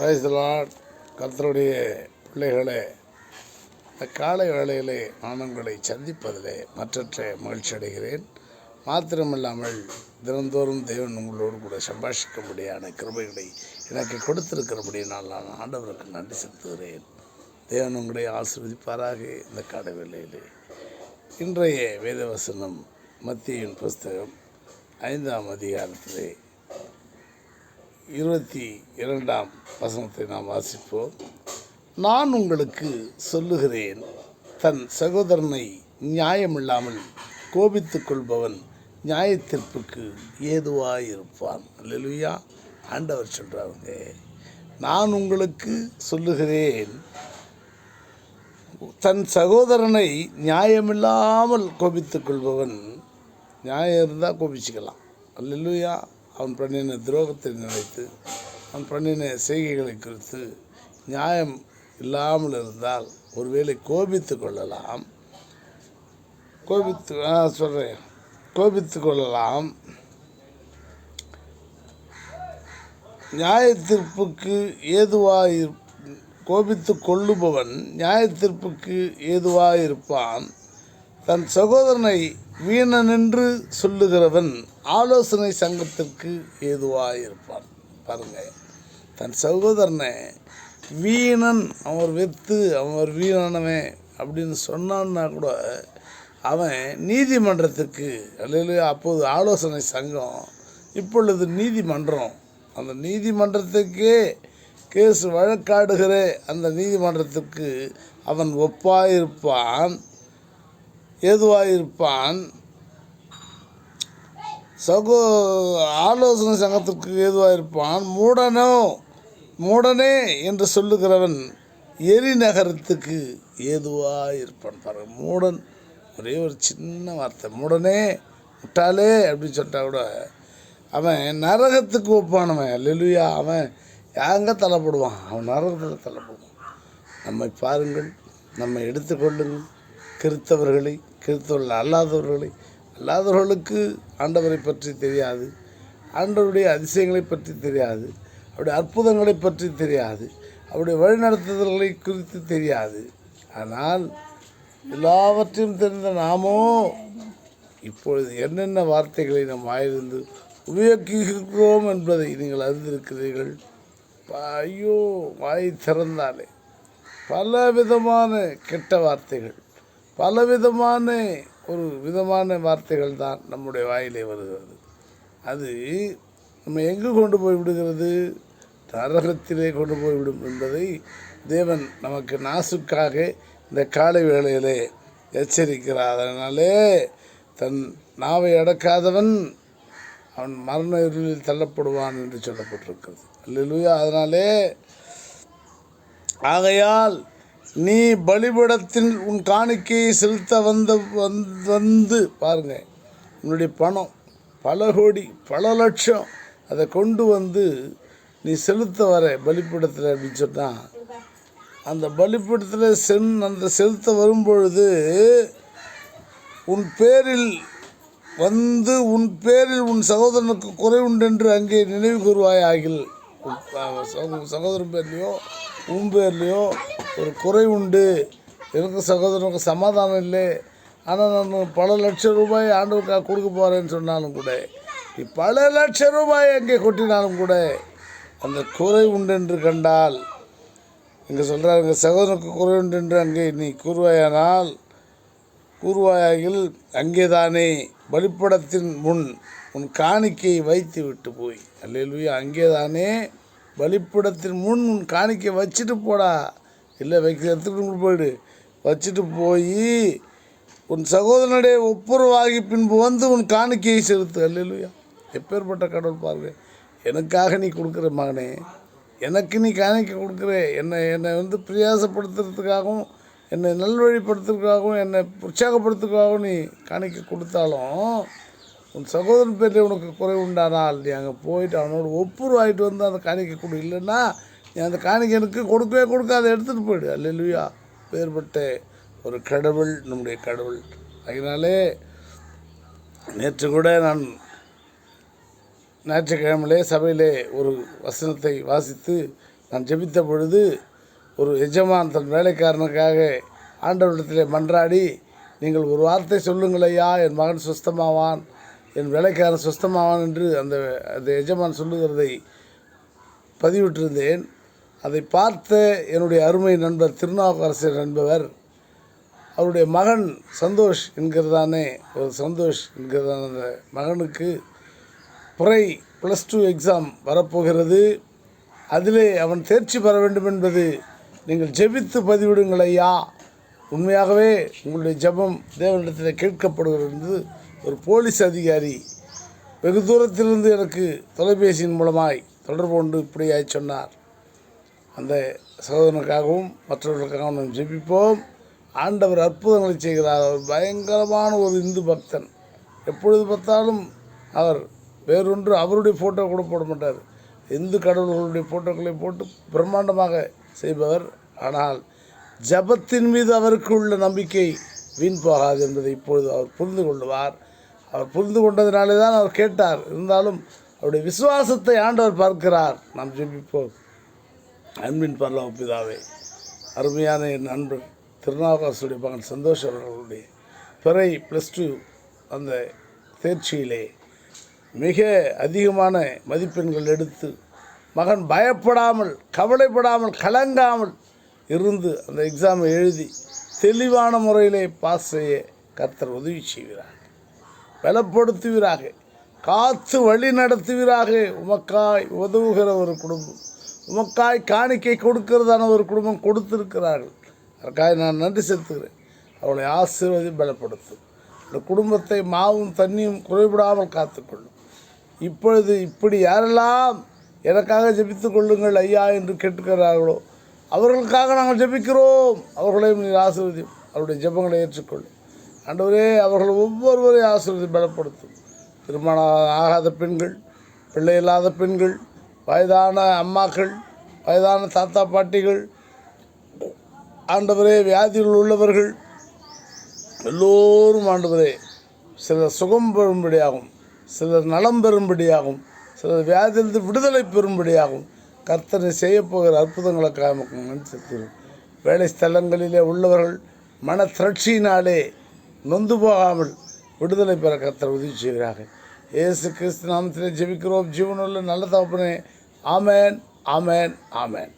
Praise the Lord. கர்த்தருடைய பிள்ளைகளே, இந்த காலை வேளையிலே நான் உங்களை சந்திப்பதிலே மற்றற்ற மகிழ்ச்சி அடைகிறேன். மாத்திரமில்லாமல் தினந்தோறும் தேவன் உங்களோடு கூட சம்பாஷிக்கும்படியான கிருபைகளை எனக்கு கொடுத்திருக்கிறபடியினால் நான் ஆண்டவருக்கு நன்றி செலுத்துகிறேன். தேவன் உங்களை ஆசீர்வதிப்பாராக. இந்த காலை வேளையிலே இன்றைய வேதவசனம் மத்தேயுவின் புஸ்தகம் 5ஆம் அதிகாரத்திலே 22ஆம் வசனத்தை நாம் வாசிப்போம். நான் உங்களுக்கு சொல்லுகிறேன், தன் சகோதரனை நியாயமில்லாமல் கோபித்துக் கொள்பவன் நியாயத்தீர்ப்புக்கு ஏதுவாயிருப்பான். அல்லேலூயா. ஆண்டவர் சொல்கிறாருங்க, நான் உங்களுக்கு சொல்லுகிறேன், தன் சகோதரனை நியாயமில்லாமல் கோபித்துக் கொள்பவன், நியாயம் இருந்தால் கோபிச்சுக்கலாம். அல்லேலூயா. அவன் பண்ணின துரோகத்தை நினைத்து அவன் பண்ணின செய்கைகளை குறித்து நியாயம் இல்லாமல் இருந்தால் ஒருவேளை கோபித்து கொள்ளலாம். கோபித்து கொள்ளலாம். நியாயத்தீர்ப்புக்கு கோபித்து கொள்ளுபவன் நியாயத்தீர்ப்புக்கு ஏதுவாயிருப்பான். தன் சகோதரனை வீணனென்று சொல்லுகிறவன் ஆலோசனை சங்கத்திற்கு ஏதுவாயிருப்பான். பாருங்க, தன் சகோதரனை வீணன், அவன் வெத்து, அவன் வீணானவன் அப்படின்னு சொன்னான்னா கூட அவன் நீதிமன்றத்துக்கு, அல்லையா, அப்போது ஆலோசனை சங்கம், இப்பொழுது நீதிமன்றம், அந்த நீதிமன்றத்துக்கே கேஸ் வழக்காடுகிற அந்த நீதிமன்றத்துக்கு அவன் ஒப்பாயிருப்பான், ஏதுவாயிருப்பான். ஆலோசனை சங்கத்திற்கு ஏதுவாயிருப்பான். மூடனே என்று சொல்லுகிறவன் எரிநகரத்துக்கு ஏதுவாயிருப்பான். பாருங்கள், மூடன் ஒரே ஒரு சின்ன வார்த்தை, மூடனே, முட்டாளே அப்படின்னு சொல்லிட்டா கூட அவன் நரகத்துக்கு ஒப்பானவன். அல்லேலூயா. அவன் எங்கே தள்ளப்படுவான்? அவன் நரகத்தில் தள்ளப்படுவான். நம்மை பாருங்கள், நம்மை எடுத்துக்கொள்ளுங்கள். கிறிஸ்தவர்கள் அல்லாதவர்களுக்கு ஆண்டவரை பற்றி தெரியாது, ஆண்டவருடைய அதிசயங்களை பற்றி தெரியாது, அவருடைய அற்புதங்களை பற்றி தெரியாது, அவருடைய வழிநடத்துதல்களை குறித்து தெரியாது. ஆனால் எல்லாவற்றையும் தெரிந்த நாமோ இப்பொழுது என்னென்ன வார்த்தைகளை நம் வாயிலிருந்து உபயோகிக்கிறோம் என்பதை நீங்கள் அறிந்திருக்கிறீர்கள். ஐயோ, வாய் திறந்தாலே பலவிதமான கெட்ட வார்த்தைகள், பலவிதமான ஒரு விதமான வார்த்தைகள் தான் நம்முடைய வாயிலே வருகிறது. அது நம்ம எங்கு கொண்டு போய் விடுகிறது? நரகத்திலே கொண்டு போய்விடும் என்பதை தேவன் நமக்கு நாசுக்காக இந்த காலை வேளையிலே எச்சரிக்கிறார். அதனாலே தன் நாவை அடக்காதவன் அவன் மரண இருளில் தள்ளப்படுவான் என்று சொல்லப்பட்டிருக்கிறது. அல்லேலூயா. அதனாலே ஆகையால் நீ பலிபீடத்தில் உன் காணிக்கையை செலுத்த வந்து பாருங்க, உன்னுடைய பணம் பல கோடி, பல லட்சம், அதை கொண்டு வந்து நீ செலுத்த வர பலிபீடத்தில் அப்படின்னு சொன்னால், அந்த பலிபீடத்தில் அந்த செலுத்த வரும்பொழுது உன் பேரில் உன் சகோதரனுக்கு குறை உண்டென்று அங்கே நினைவு கூறுவாய் ஆகில். சகோதரன் பேர்லையோ உன் பேர்லையோ ஒரு குறை உண்டு, எனக்கு சகோதரனுக்கு சமாதானம் இல்லை, ஆனால் நான் பல லட்சம் ரூபாய் ஆண்டவருக்காக கொடுக்க போகிறேன்னு சொன்னாலும் கூட, நீ பல லட்சம் ரூபாய் அங்கே கொட்டினாலும் கூட அந்த குறை உண்டென்று கண்டால், இங்கே சொல்கிறாங்க, சகோதரனுக்கு குறை உண்டென்று அங்கே நீ கூறுவாயாகில் அங்கேதானே பலிபீடத்தின் முன் உன் காணிக்கையை வைத்து விட்டு போய். அல்லேலூயா. அங்கேதானே பலிபீடத்தின் முன் உன் காணிக்கை வச்சுட்டு போடா, இல்லை எடுத்துக்கிட்டு போயிடு, வச்சுட்டு போய் உன் சகோதரனுடைய ஒப்புரவாகி பின்பு வந்து உன் காணிக்கையை செலுத்து. அல்லேலூயா. எப்பேற்பட்ட கடவுள் பாருங்க. எனக்காக நீ கொடுக்குற மகனே, எனக்கு நீ காணிக்கை கொடுக்குற, என்னை பிரயாசப்படுத்துறதுக்காகவும், என்னை நல்வழிப்படுத்துறதுக்காகவும், என்னை உற்சாகப்படுத்துறதுக்காகவும் நீ காணிக்கை கொடுத்தாலும், உன் சகோதரன் பேரில் உனக்கு குறை உண்டானால் நீ அங்கே போயிட்டு அவனோட ஒப்புரவாகிட்டு வந்து அந்த காணிக்கை கொடு. இல்லைன்னா நீ அந்த காணிக்கை எனக்கு கொடுக்கவே கொடுக்காத, எடுத்துகிட்டு போயிடு. அல்லேலூயா. வேறுபட்ட ஒரு கடவுள் நம்முடைய கடவுள். அதனாலே நேற்று கூட நான் ஞாயிற்றுக்கிழமையிலே சபையிலே ஒரு வசனத்தை வாசித்து நான் ஜெபித்த பொழுது ஒரு எஜமான் தன் வேலைக்காரனுக்காக ஆண்டவரிடத்திலே மன்றாடி, நீங்கள் ஒரு வார்த்தை சொல்லுங்கள் ஐயா, என் மகன் சுஸ்தமாவான், என் வேலைக்காரன் சுஸ்தமாவான் என்று அந்த எஜமான் சொல்லுகிறதை பதிவிட்டிருந்தேன். அதை பார்த்த என்னுடைய அருமை நண்பர் திருநாவுக்கரசர் என்பவர், அவருடைய மகன் சந்தோஷ் என்கிறதான அந்த மகனுக்கு +2 எக்ஸாம் வரப்போகிறது. அதிலே அவன் தேர்ச்சி பெற வேண்டும் என்பது நீங்கள் ஜெபித்து பதிவிடுங்கள் ஐயா, உண்மையாகவே உங்களுடைய ஜெபம் தேவனிடத்தில் கேட்கப்படுகிறது என்று ஒரு போலீஸ் அதிகாரி வெகு தூரத்திலிருந்து எனக்கு தொலைபேசியின் மூலமாய் தொடர்பு கொண்டு இப்படியாய் சொன்னார். அந்த சகோதரனுக்காகவும் மற்றவர்களுக்காகவும் நாம் ஜெபிப்போம். ஆண்டவர் அற்புதங்களை செய்கிறார். அவர் பயங்கரமான ஒரு இந்து பக்தன். எப்பொழுது பார்த்தாலும் அவர் வேறொன்று அவருடைய ஃபோட்டோ கூட போட மாட்டார். இந்து கடவுள்களுடைய ஃபோட்டோக்களை போட்டு பிரம்மாண்டமாக செய்பவர். ஆனால் ஜபத்தின் மீது அவருக்கு உள்ள நம்பிக்கை வீண் போகாது என்பதை இப்பொழுது அவர் புரிந்து கொள்வார். அவர் புரிந்து கொண்டதினாலே தான் அவர் கேட்டார். இருந்தாலும் அவருடைய விசுவாசத்தை ஆண்டவர் பார்க்கிறார். நாம் ஜெபிப்போம். அன்பின் பரலோக பிதாவே, அருமையான என் நண்பர் திருநாவுக்கரசுடைய மகன் சந்தோஷ் அவர்களுடைய +2 அந்த தேர்ச்சியிலே மிக அதிகமான மதிப்பெண்கள் எடுத்து மகன் பயப்படாமல், கவலைப்படாமல், கலங்காமல் இருந்து அந்த எக்ஸாமை எழுதி தெளிவான முறையிலே பாஸ் செய்ய கர்த்தர் உதவி செய்கிறார், பலப்படுத்துவீராக, காத்து வழி நடத்துவீராக. உமக்காய் உதவுகிற ஒரு குடும்பம், உமக்காய் காணிக்கை கொடுக்கிறதான ஒரு குடும்பம் கொடுத்திருக்கிறார்கள். அதற்காக நான் நன்றி செலுத்துகிறேன். அவளை ஆசீர்வதி பலப்படுத்தும். இந்த குடும்பத்தை மாவும் தண்ணியும் குறைவிடாமல் காத்துக்கொள்ளும். இப்பொழுது இப்படி யாரெல்லாம் எனக்காக ஜெபித்து கொள்ளுங்கள் ஐயா என்று கேட்கிறார்களோ அவர்களுக்காக நாங்கள் ஜெபிக்கிறோம். அவர்களையும் நீர் ஆசீர்வதியும். அவருடைய ஜெபங்களை ஏற்றுக்கொள்ளும். ஆண்டவரே, அவர்கள் ஒவ்வொருவரையும் ஆசீர்வதி பலப்படுத்தும். திருமணம் ஆகாத பெண்கள், பிள்ளை இல்லாத பெண்கள், வயதான அம்மாக்கள், வயதான தாத்தா பாட்டிகள், ஆண்டவரே வியாதிகள் உள்ளவர்கள் எல்லோரும் ஆண்டவரே, சிலர் சுகம் பெறும்படியாகும், சிலர் நலம் பெறும்படியாகும், சிலர் வியாதியிலிருந்து விடுதலை பெறும்படியாகும் கர்த்தரை செய்யப்போகிற அற்புதங்களுக்காக நமக்கு நன்றி செலுத்துகிறோம். வேலை ஸ்தலங்களிலே உள்ளவர்கள் மன திரட்சியினாலே நொந்து போகாமல் விடுதலை பெற கர்த்தர் உதவி செய்கிறார்கள். இயேசு கிறிஸ்து நாமத்திலே ஜெபிக்கிறோம் ஜீவனுள்ள நல்ல தகப்பனே. ஆமேன், ஆமேன், ஆமேன்.